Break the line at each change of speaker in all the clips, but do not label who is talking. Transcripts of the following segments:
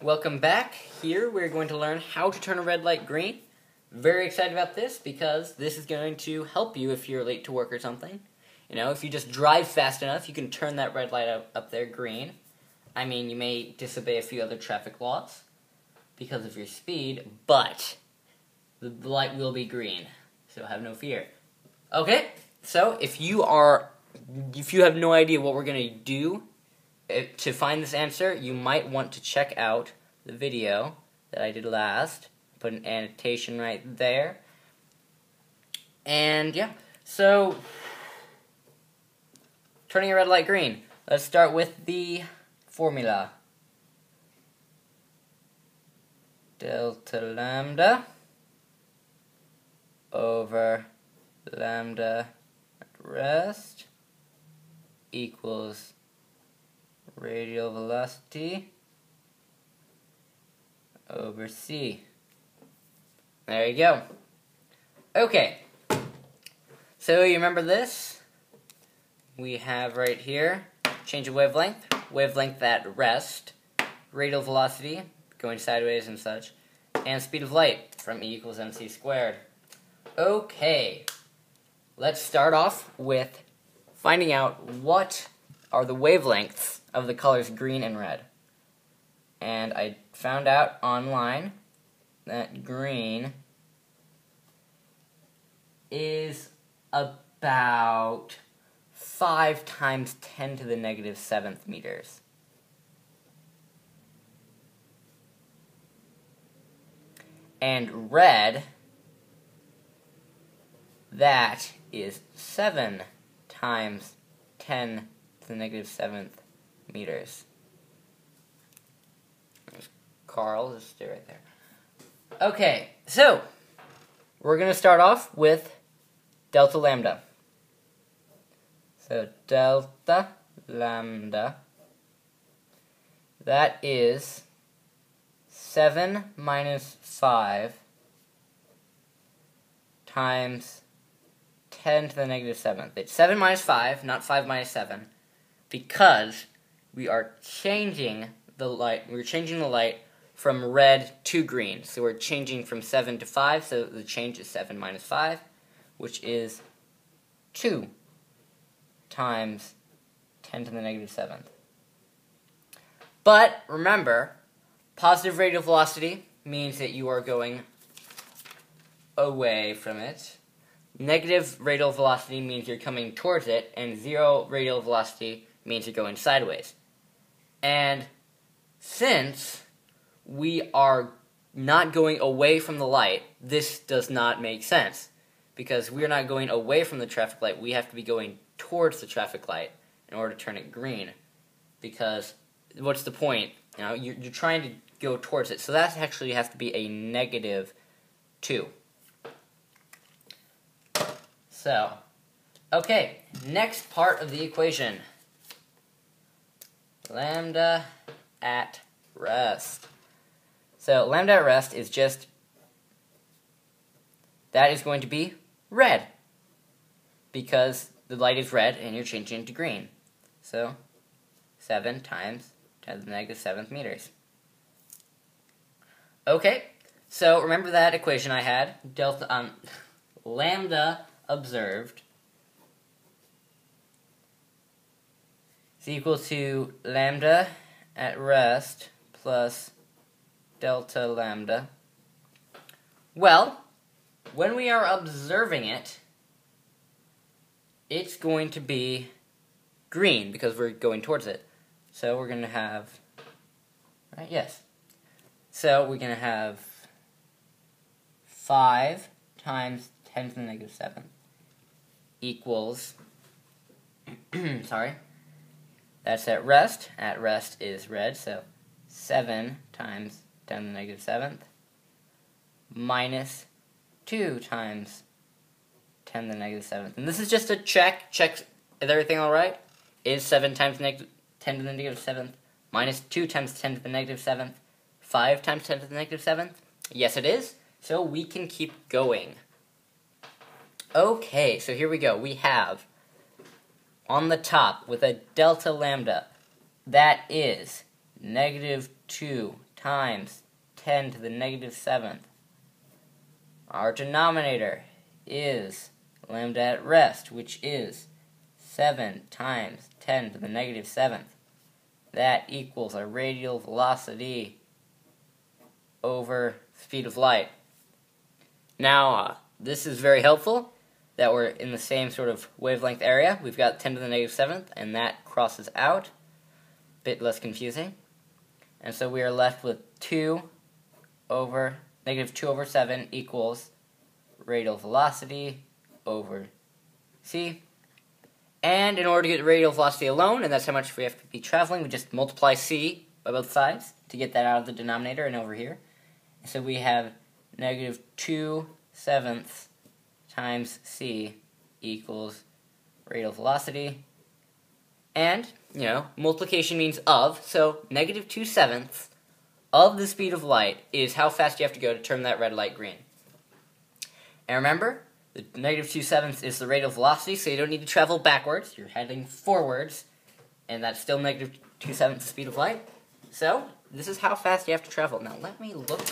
welcome back. Here we're going to learn how to turn a red light green. Very excited about this because this is going to help you if you're late to work or something. You know, if you just drive fast enough, you can turn that red light up there green. I mean, you may disobey a few other traffic laws because of your speed, but the light will be green, so have no fear. Okay, so if you have no idea what we're going to do to find this answer, you might want to check out the video that I did last. Put an annotation right there. And yeah, so turning a red light green. Let's start with the formula. Delta lambda over lambda at rest equals radial velocity over c. There you go. Okay, so you remember this? We have right here, change of wavelength at rest, radial velocity, going sideways and such, and speed of light from E equals mc squared. Okay, let's start off with finding out what are the wavelengths of the colors green and red. And I found out online that green is about 5 times 10 to the negative 7th meters. And red, that is 7 times 10 to the negative 7th meters. There's Carl, just stay right there. Okay, so we're going to start off with delta lambda. So delta lambda, that is 7 minus 5 times 10 to the negative 7th. It's 7 minus 5, not 5 minus 7, because we are changing the light. We're changing the light from red to green. So we're changing from 7 to 5, so the change is 7 minus 5, which is 2 times 10 to the negative 7th. But remember, positive radial velocity means that you are going away from it. Negative radial velocity means you're coming towards it, and zero radial velocity means you're going sideways. And since we are not going away from the light, this does not make sense. Because we're not going away from the traffic light, we have to be going towards the traffic light in order to turn it green. Because what's the point? You know, you're trying to go towards it, so that actually has to be a negative 2. So, okay, next part of the equation. Lambda at rest. So, lambda at rest is just, that is going to be red. Because the light is red and you're changing it to green. So, 7 times 10 to the negative 7th meters. Okay, so remember that equation I had, lambda observed is equal to lambda at rest plus delta lambda. Well, when we are observing it, it's going to be green because we're going towards it. So we're going to have, right, yes. So we're going to have 5 times 10 to the negative 7th equals, sorry, that's at rest. At rest is red, so 7 times 10 to the negative 7th minus 2 times 10 to the negative 7th. And this is just a check. Is everything alright? Is 7 times 10 to the negative 7th minus 2 times 10 to the negative 7th 5 times 10 to the negative 7th? Yes, it is. So we can keep going. Okay, so here we go. We have on the top with a delta lambda, that is negative 2 times 10 to the negative 7th. Our denominator is lambda at rest, which is 7 times 10 to the negative 7th. That equals our radial velocity over speed of light. Now, this is very helpful that we're in the same sort of wavelength area. We've got 10 to the negative 7th, and that crosses out. A bit less confusing. And so we are left with negative 2 over 7 equals radial velocity over c. And in order to get the radial velocity alone, and that's how much we have to be traveling, we just multiply c by both sides to get that out of the denominator and over here. So we have negative 2/7 times c equals radial velocity. And, multiplication means of, so negative 2/7 of the speed of light is how fast you have to go to turn that red light green. And remember, the negative 2/7 is the radial velocity, so you don't need to travel backwards. You're heading forwards, and that's still negative 2/7 the speed of light. So, this is how fast you have to travel. Now, let me look,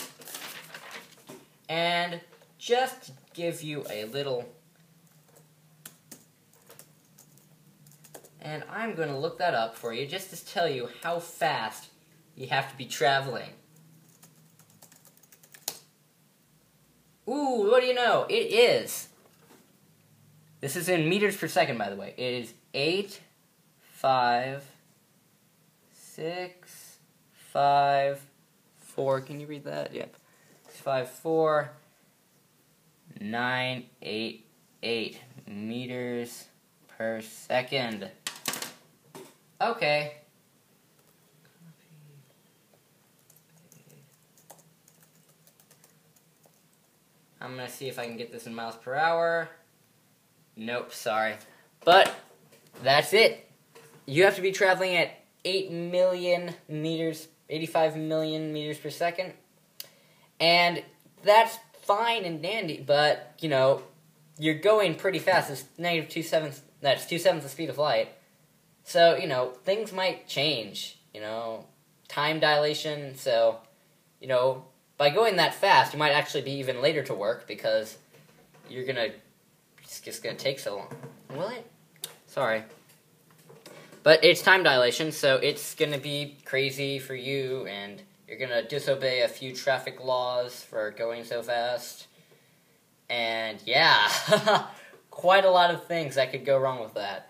and just to give you a little... And I'm going to look that up for you, just to tell you how fast you have to be traveling. Ooh, what do you know? It is. This is in meters per second, by the way. It is 8, 5, 6, 5, 4. Can you read that? Yep. 5, 4, 9, 8, 8 meters per second. Okay. I'm going to see if I can get this in miles per hour. Nope, sorry. But that's it. You have to be traveling at 8 million meters, 85 million meters per second. And that's fine and dandy, but, you're going pretty fast. It's negative 2/7, that's 2/7 the speed of light. So, things might change, time dilation. So, by going that fast, you might actually be even later to work because it's just going to take so long. Will it? Sorry. But it's time dilation, so it's going to be crazy for you, and you're going to disobey a few traffic laws for going so fast. And yeah, quite a lot of things that could go wrong with that.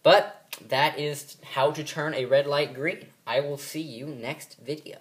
But that is how to turn a red light green. I will see you next video.